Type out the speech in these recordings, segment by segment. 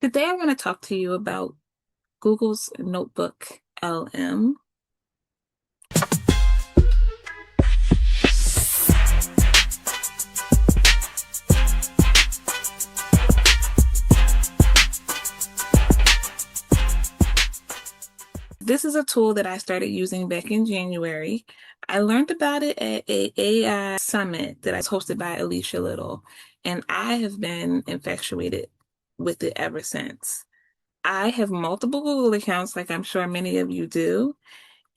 Today I want to talk to you about Google's Notebook LM. This is a tool that I started using back in January. I learned about it at a AI summit that was hosted by Alicia Little, and I have been infatuated with it ever since. I have multiple Google accounts, like I'm sure many of you do,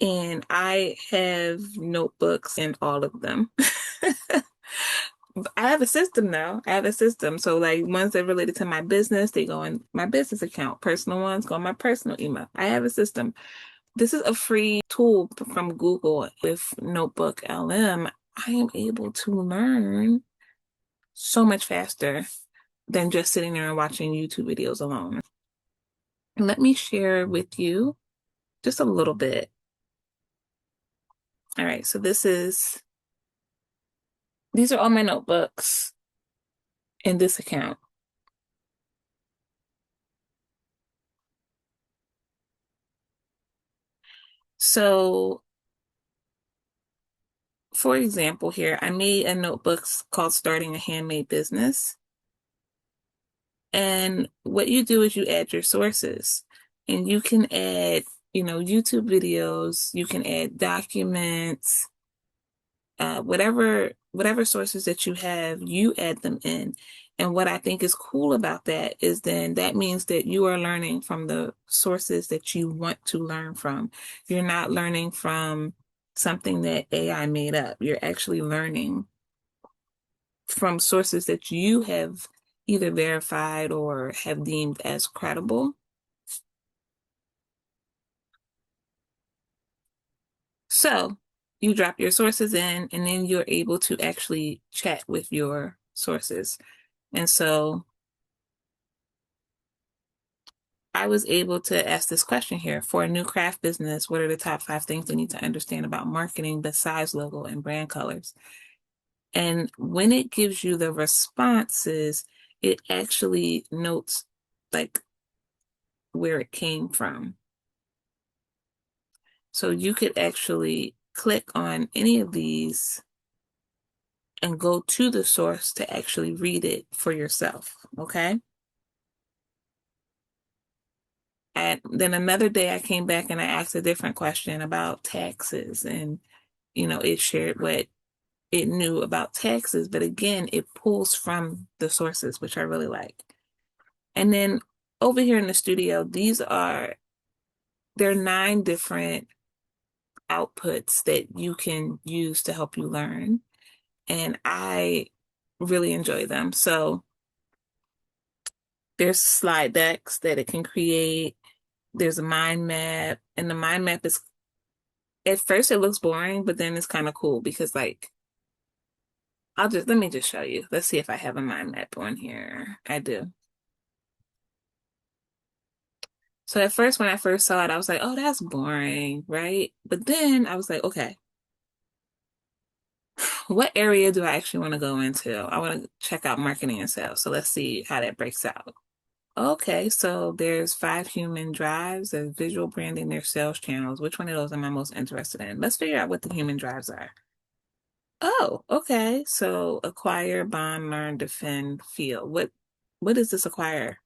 and I have notebooks in all of them. I have a system now. I have a system. So like ones that are related to my business, they go in my business account. Personal ones go in my personal email. I have a system. This is a free tool from Google. With Notebook LM, I am able to learn so much faster than just sitting there and watching YouTube videos alone. Let me share with you just a little bit. All right, so these are all my notebooks in this account. So, for example, here, I made a notebook called Starting a Handmade Business. And what you do is you add your sources, and you can add, YouTube videos, you can add documents, whatever sources that you have, you add them in. And what I think is cool about that is then that means that you are learning from the sources that you want to learn from. You're not learning from something that AI made up. You're actually learning from sources that you have either verified or have deemed as credible. So you drop your sources in, and then you're able to actually chat with your sources. And so I was able to ask this question here: for a new craft business, what are the top 5 things they need to understand about marketing besides logo and brand colors? And when it gives you the responses, it actually notes like where it came from. So you could actually click on any of these and go to the source to actually read it for yourself, okay? And then another day I came back and I asked a different question about taxes, and it shared what it knew about taxes, but again, it pulls from the sources, which I really like. And then over here in the studio, there are 9 different outputs that you can use to help you learn, and I really enjoy them. So there's slide decks that it can create. There's a mind map, and the mind map is, at first it looks boring, but then it's kind of cool because like let me just show you. Let's see if I have a mind map on here. I do. So at first, when I first saw it, I was like, oh, that's boring, right? But then I was like, okay, what area do I actually want to go into? I want to check out marketing and sales. So let's see how that breaks out. Okay, so there's 5 human drives, there's visual branding, there's sales channels. Which one of those am I most interested in? Let's figure out what the human drives are. Oh, okay. So acquire, bond, learn, defend, feel. What does this acquire?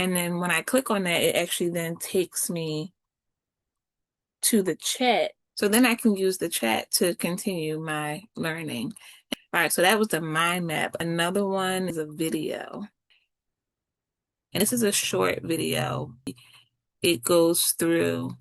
And then when I click on that, it actually then takes me to the chat. So then I can use the chat to continue my learning. All right, so that was the mind map. Another one is a video. And this is a short video. It goes through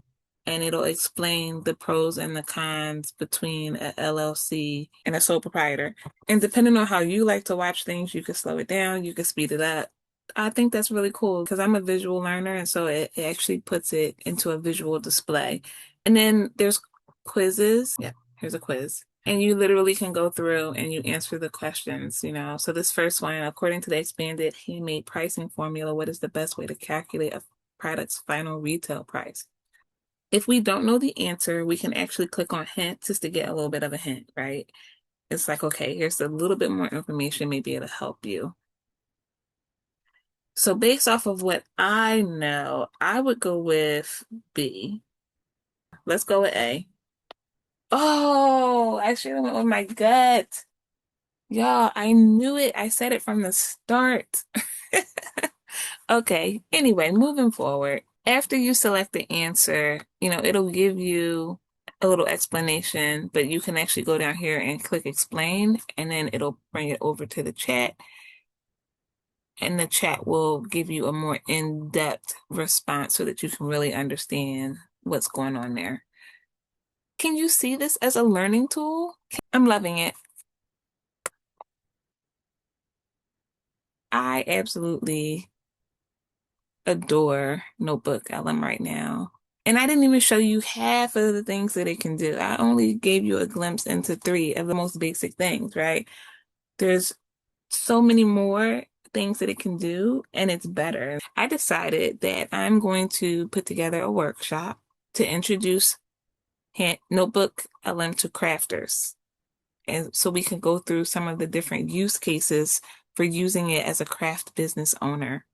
and it'll explain the pros and the cons between a LLC and a sole proprietor. And depending on how you like to watch things, you can slow it down, you can speed it up. I think that's really cool because I'm a visual learner, and so it actually puts it into a visual display. And then there's quizzes. Yeah, here's a quiz. And you literally can go through and you answer the questions. So this first one, according to the expanded handmade pricing formula, what is the best way to calculate a product's final retail price? If we don't know the answer, we can actually click on hint just to get a little bit of a hint, right? It's like, okay, here's a little bit more information. Maybe it'll help you. So based off of what I know, I would go with B. Let's go with A. Oh, I should have went with my gut. Y'all, I knew it. I said it from the start. Okay. Anyway, moving forward. After you select the answer, it'll give you a little explanation, but you can actually go down here and click explain, and then it'll bring it over to the chat. And the chat will give you a more in-depth response so that you can really understand what's going on there. Can you see this as a learning tool? I'm loving it. I absolutely adore NotebookLM right now. And I didn't even show you half of the things that it can do. I only gave you a glimpse into 3 of the most basic things, right? There's so many more things that it can do, and it's better. I decided that I'm going to put together a workshop to introduce NotebookLM to crafters. And so we can go through some of the different use cases for using it as a craft business owner.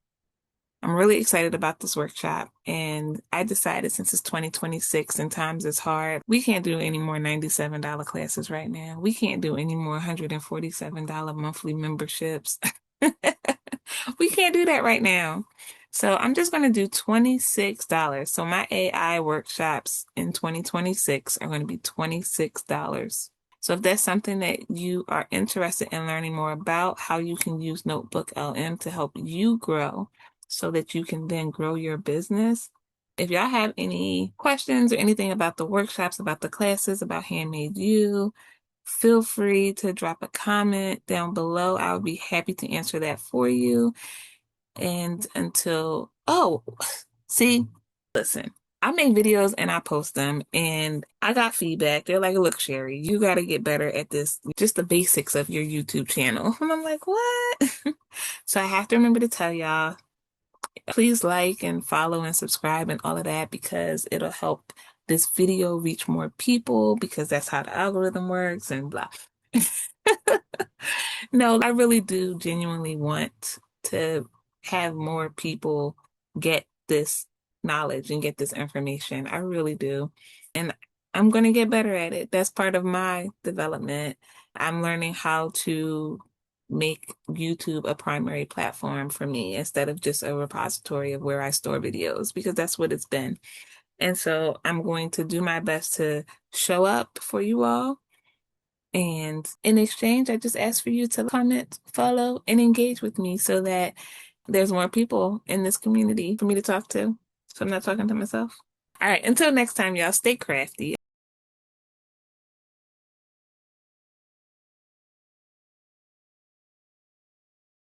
I'm really excited about this workshop, and I decided since it's 2026 and times is hard, we can't do any more $97 classes right now. We can't do any more $147 monthly memberships. We can't do that right now. So I'm just going to do $26. So my AI workshops in 2026 are going to be $26. So if that's something that you are interested in learning more about, how you can use NotebookLM to help you grow so that you can then grow your business. If y'all have any questions or anything about the workshops, about the classes, about Handmade U, feel free to drop a comment down below. I would be happy to answer that for you. And see, listen, I make videos and I post them, and I got feedback. They're like, look, Sherry, you got to get better at this, just the basics of your YouTube channel. And I'm like, what? So I have to remember to tell y'all, please like and follow and subscribe and all of that, because it'll help this video reach more people, because that's how the algorithm works and blah. No, I really do genuinely want to have more people get this knowledge and get this information. I really do. And I'm going to get better at it. That's part of my development. I'm learning how to make YouTube a primary platform for me instead of just a repository of where I store videos, because that's what it's been. And so I'm going to do my best to show up for you all. And in exchange, I just ask for you to comment, follow, and engage with me so that there's more people in this community for me to talk to. So I'm not talking to myself. All right, until next time, y'all, stay crafty.